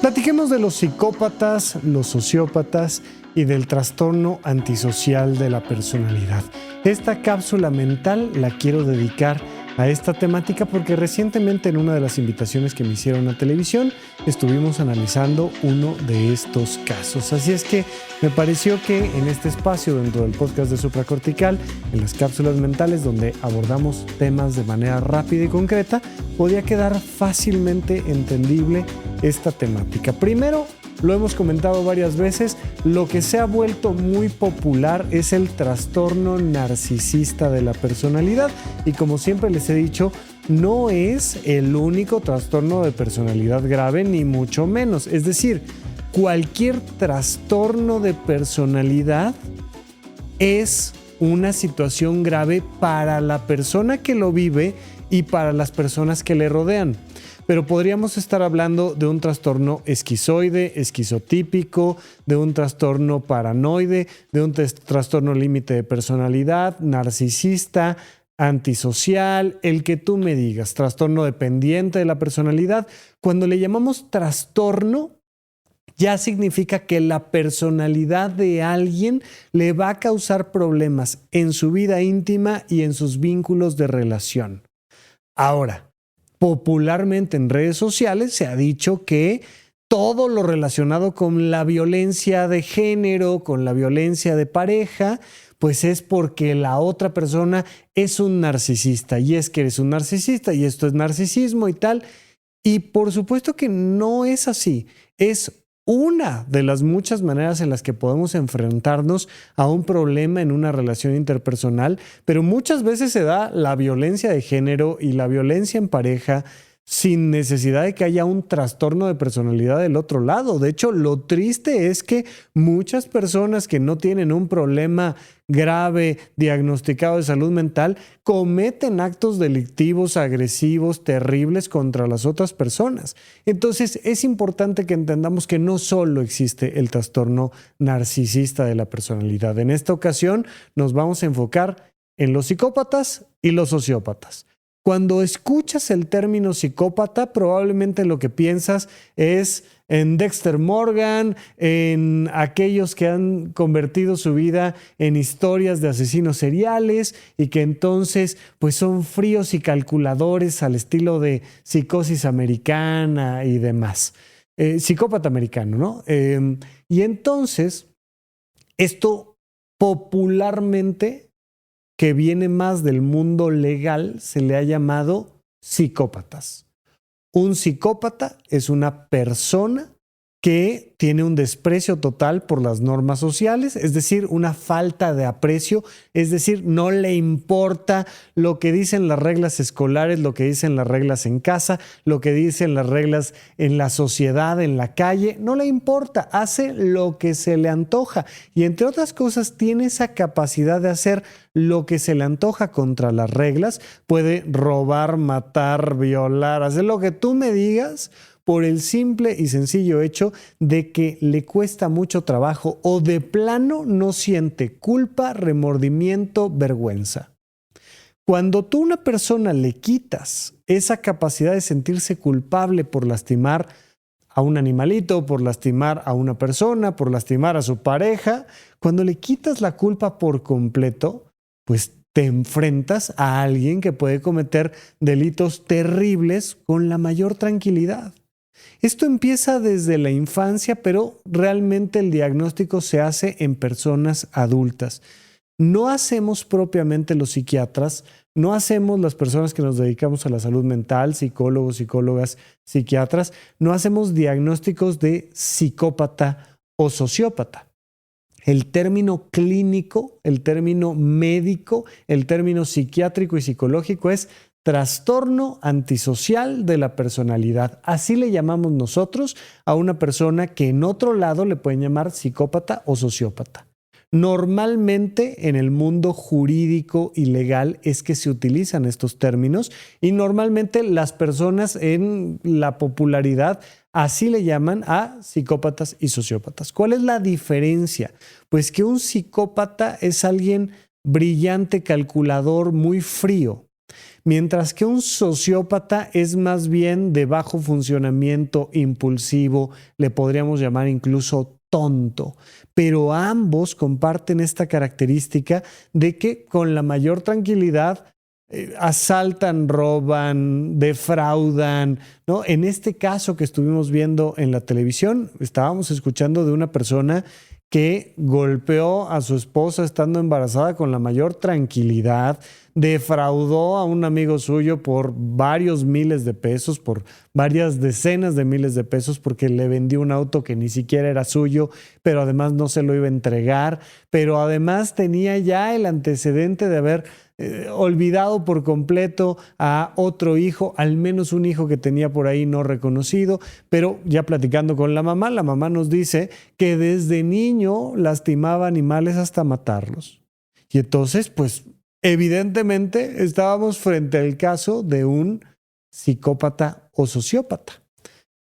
Platiquemos de los psicópatas, los sociópatas y del trastorno antisocial de la personalidad. Esta cápsula mental la quiero dedicar a esta temática porque recientemente en una de las invitaciones que me hicieron a televisión estuvimos analizando uno de estos casos. Así es que me pareció que en este espacio dentro del podcast de Supracortical, en las cápsulas mentales donde abordamos temas de manera rápida y concreta, podía quedar fácilmente entendible esta temática. Primero, lo hemos comentado varias veces, lo que se ha vuelto muy popular es el trastorno narcisista de la personalidad y como siempre les he dicho, no es el único trastorno de personalidad grave ni mucho menos. Es decir, cualquier trastorno de personalidad es una situación grave para la persona que lo vive y para las personas que le rodean. Pero podríamos estar hablando de un trastorno esquizoide, esquizotípico, de un trastorno paranoide, de un trastorno límite de personalidad, narcisista, antisocial, el que tú me digas, trastorno dependiente de la personalidad. Cuando le llamamos trastorno, ya significa que la personalidad de alguien le va a causar problemas en su vida íntima y en sus vínculos de relación. Ahora, popularmente en redes sociales se ha dicho que todo lo relacionado con la violencia de género, con la violencia de pareja, pues es porque la otra persona es un narcisista y es que eres un narcisista y esto es narcisismo y tal. Y por supuesto que no es así. Es una de las muchas maneras en las que podemos enfrentarnos a un problema en una relación interpersonal, pero muchas veces se da la violencia de género y la violencia en pareja sin necesidad de que haya un trastorno de personalidad del otro lado. De hecho, lo triste es que muchas personas que no tienen un problema grave diagnosticado de salud mental cometen actos delictivos, agresivos, terribles contra las otras personas. Entonces, es importante que entendamos que no solo existe el trastorno narcisista de la personalidad. En esta ocasión, nos vamos a enfocar en los psicópatas y los sociópatas. Cuando escuchas el término psicópata, probablemente lo que piensas es en Dexter Morgan, en aquellos que han convertido su vida en historias de asesinos seriales y que entonces pues son fríos y calculadores al estilo de Psicosis americana y demás. Psicópata americano, ¿no? Y entonces, esto popularmente, que viene más del mundo legal, se le ha llamado psicópatas. Un psicópata es una persona que tiene un desprecio total por las normas sociales, es decir, una falta de aprecio, es decir, no le importa lo que dicen las reglas escolares, lo que dicen las reglas en casa, lo que dicen las reglas en la sociedad, en la calle, no le importa, hace lo que se le antoja y entre otras cosas tiene esa capacidad de hacer lo que se le antoja contra las reglas, puede robar, matar, violar, hacer lo que tú me digas, por el simple y sencillo hecho de que le cuesta mucho trabajo o de plano no siente culpa, remordimiento, vergüenza. Cuando tú a una persona le quitas esa capacidad de sentirse culpable por lastimar a un animalito, por lastimar a una persona, por lastimar a su pareja, cuando le quitas la culpa por completo, pues te enfrentas a alguien que puede cometer delitos terribles con la mayor tranquilidad. Esto empieza desde la infancia, pero realmente el diagnóstico se hace en personas adultas. No hacemos propiamente los psiquiatras, no hacemos las personas que nos dedicamos a la salud mental, psicólogos, psicólogas, psiquiatras, no hacemos diagnósticos de psicópata o sociópata. El término clínico, el término médico, el término psiquiátrico y psicológico es trastorno antisocial de la personalidad. Así le llamamos nosotros a una persona que en otro lado le pueden llamar psicópata o sociópata. Normalmente en el mundo jurídico y legal es que se utilizan estos términos y normalmente las personas en la popularidad así le llaman a psicópatas y sociópatas. ¿Cuál es la diferencia? Pues que un psicópata es alguien brillante, calculador, muy frío. Mientras que un sociópata es más bien de bajo funcionamiento, impulsivo, le podríamos llamar incluso tonto. Pero ambos comparten esta característica de que con la mayor tranquilidad asaltan, roban, defraudan, ¿no? En este caso que estuvimos viendo en la televisión, estábamos escuchando de una persona que golpeó a su esposa estando embarazada con la mayor tranquilidad, defraudó a un amigo suyo por varios miles de pesos, por varias decenas de miles de pesos, porque le vendió un auto que ni siquiera era suyo, pero además no se lo iba a entregar, pero además tenía ya el antecedente de haber olvidado por completo a otro hijo, al menos un hijo que tenía por ahí no reconocido, pero ya platicando con la mamá nos dice que desde niño lastimaba animales hasta matarlos. Y entonces, pues, evidentemente estábamos frente al caso de un psicópata o sociópata.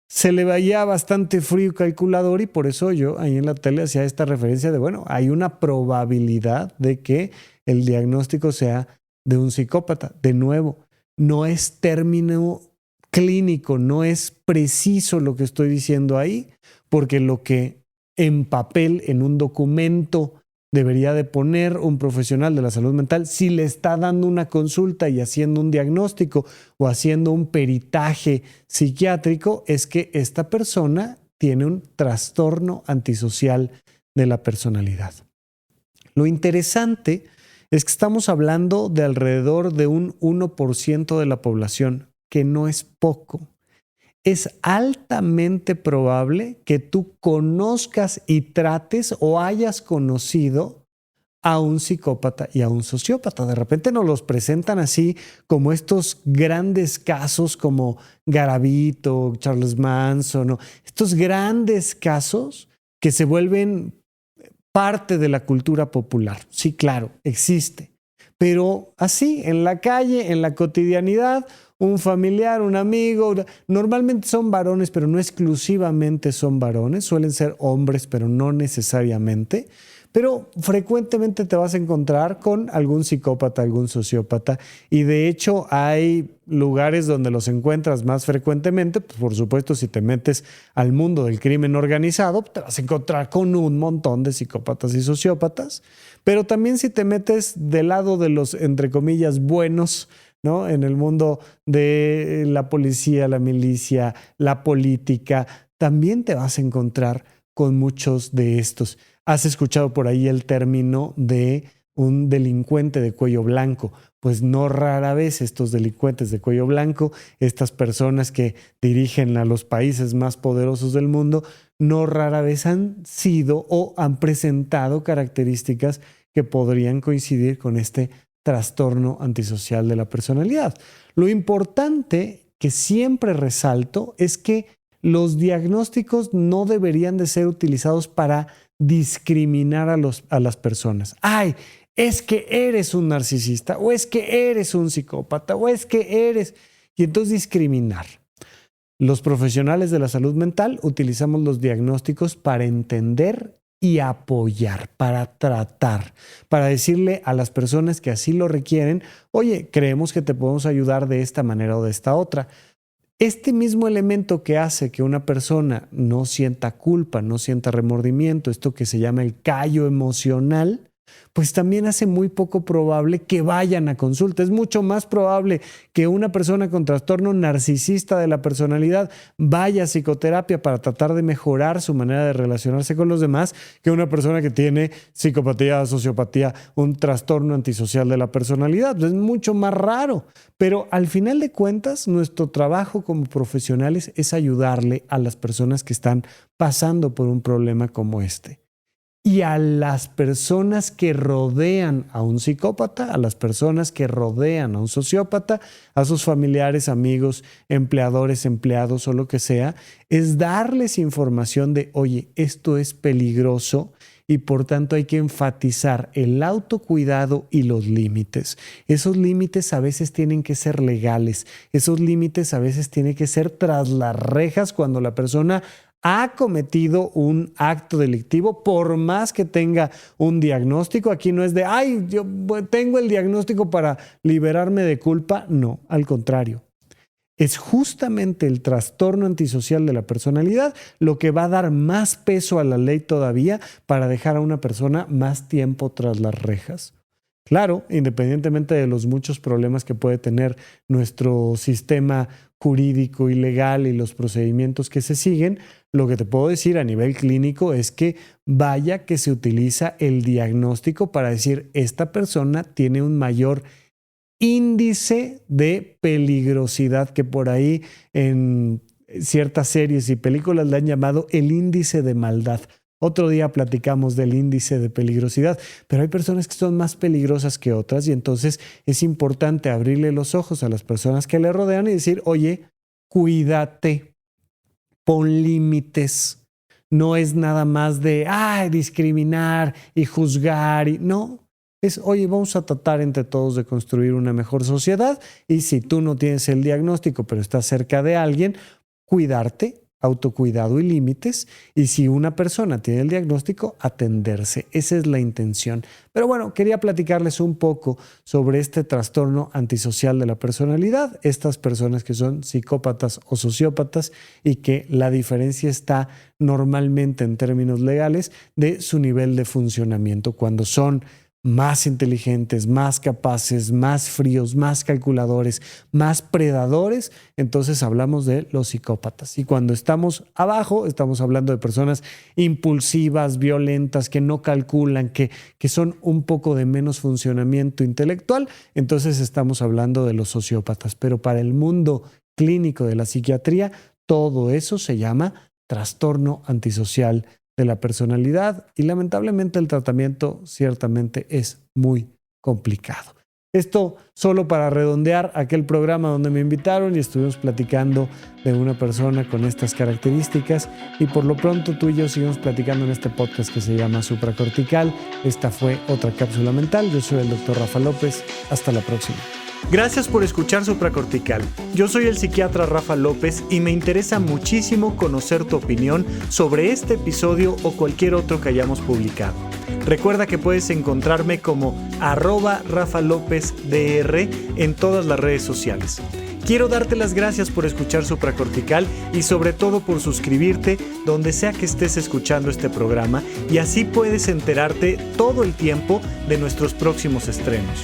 Se le veía bastante frío y calculador y por eso yo ahí en la tele hacía esta referencia de, bueno, hay una probabilidad de que el diagnóstico sea de un psicópata. De nuevo, no es término clínico, no es preciso lo que estoy diciendo ahí, porque lo que en papel, en un documento, debería de poner un profesional de la salud mental si le está dando una consulta y haciendo un diagnóstico o haciendo un peritaje psiquiátrico, es que esta persona tiene un trastorno antisocial de la personalidad. Lo interesante es que estamos hablando de alrededor de un 1% de la población, que no es poco. Es altamente probable que tú conozcas y trates o hayas conocido a un psicópata y a un sociópata. De repente nos los presentan así como estos grandes casos como Garavito, Charles Manson, ¿no? Estos grandes casos que se vuelven parte de la cultura popular. Sí, claro, existe. Pero así, en la calle, en la cotidianidad, un familiar, un amigo, normalmente son varones, pero no exclusivamente son varones, suelen ser hombres, pero no necesariamente. Pero frecuentemente te vas a encontrar con algún psicópata, algún sociópata, y de hecho hay lugares donde los encuentras más frecuentemente. Pues por supuesto, si te metes al mundo del crimen organizado, te vas a encontrar con un montón de psicópatas y sociópatas, pero también si te metes del lado de los, entre comillas, buenos, ¿no? En el mundo de la policía, la milicia, la política, también te vas a encontrar con muchos de estos. ¿Has escuchado por ahí el término de un delincuente de cuello blanco? Pues no rara vez estos delincuentes de cuello blanco, estas personas que dirigen a los países más poderosos del mundo, no rara vez han sido o han presentado características que podrían coincidir con este trastorno antisocial de la personalidad. Lo importante que siempre resalto es que los diagnósticos no deberían de ser utilizados para discriminar a las personas. Ay, es que eres un narcisista, o es que eres un psicópata, o es que eres... Y entonces discriminar. Los profesionales de la salud mental utilizamos los diagnósticos para entender y apoyar, para tratar, para decirle a las personas que así lo requieren, oye, creemos que te podemos ayudar de esta manera o de esta otra. Este mismo elemento que hace que una persona no sienta culpa, no sienta remordimiento, esto que se llama el callo emocional, pues también hace muy poco probable que vayan a consulta. Es mucho más probable que una persona con trastorno narcisista de la personalidad vaya a psicoterapia para tratar de mejorar su manera de relacionarse con los demás que una persona que tiene psicopatía, sociopatía, un trastorno antisocial de la personalidad. Es mucho más raro. Pero al final de cuentas, nuestro trabajo como profesionales es ayudarle a las personas que están pasando por un problema como este. Y a las personas que rodean a un psicópata, a las personas que rodean a un sociópata, a sus familiares, amigos, empleadores, empleados o lo que sea, es darles información de, oye, esto es peligroso y por tanto hay que enfatizar el autocuidado y los límites. Esos límites a veces tienen que ser legales, esos límites a veces tienen que ser tras las rejas cuando la persona ha cometido un acto delictivo, por más que tenga un diagnóstico. Aquí no es de, ay, yo tengo el diagnóstico para liberarme de culpa. No, al contrario. Es justamente el trastorno antisocial de la personalidad lo que va a dar más peso a la ley todavía para dejar a una persona más tiempo tras las rejas. Claro, independientemente de los muchos problemas que puede tener nuestro sistema jurídico y legal y los procedimientos que se siguen, lo que te puedo decir a nivel clínico es que vaya que se utiliza el diagnóstico para decir esta persona tiene un mayor índice de peligrosidad, que por ahí en ciertas series y películas le han llamado el índice de maldad. Otro día platicamos del índice de peligrosidad, pero hay personas que son más peligrosas que otras y entonces es importante abrirle los ojos a las personas que le rodean y decir, oye, cuídate, pon límites. No es nada más de discriminar y juzgar. No, es, oye, vamos a tratar entre todos de construir una mejor sociedad y si tú no tienes el diagnóstico, pero estás cerca de alguien, cuidarte, autocuidado y límites. Y si una persona tiene el diagnóstico, atenderse. Esa es la intención. Pero bueno, quería platicarles un poco sobre este trastorno antisocial de la personalidad, estas personas que son psicópatas o sociópatas y que la diferencia está normalmente en términos legales de su nivel de funcionamiento. Cuando son más inteligentes, más capaces, más fríos, más calculadores, más predadores, entonces hablamos de los psicópatas. Y cuando estamos abajo, estamos hablando de personas impulsivas, violentas, que no calculan, que son un poco de menos funcionamiento intelectual, entonces estamos hablando de los sociópatas. Pero para el mundo clínico de la psiquiatría, todo eso se llama trastorno antisocial de la personalidad y lamentablemente el tratamiento ciertamente es muy complicado. Esto solo para redondear aquel programa donde me invitaron y estuvimos platicando de una persona con estas características y por lo pronto tú y yo seguimos platicando en este podcast que se llama Supracortical. Esta fue otra cápsula mental. Yo soy el Dr. Rafa López. Hasta la próxima. Gracias por escuchar Supracortical. Yo soy el psiquiatra Rafa López y me interesa muchísimo conocer tu opinión sobre este episodio o cualquier otro que hayamos publicado. Recuerda que puedes encontrarme como @RafaLópezDR en todas las redes sociales. Quiero darte las gracias por escuchar Supracortical y sobre todo por suscribirte donde sea que estés escuchando este programa y así puedes enterarte todo el tiempo de nuestros próximos estrenos.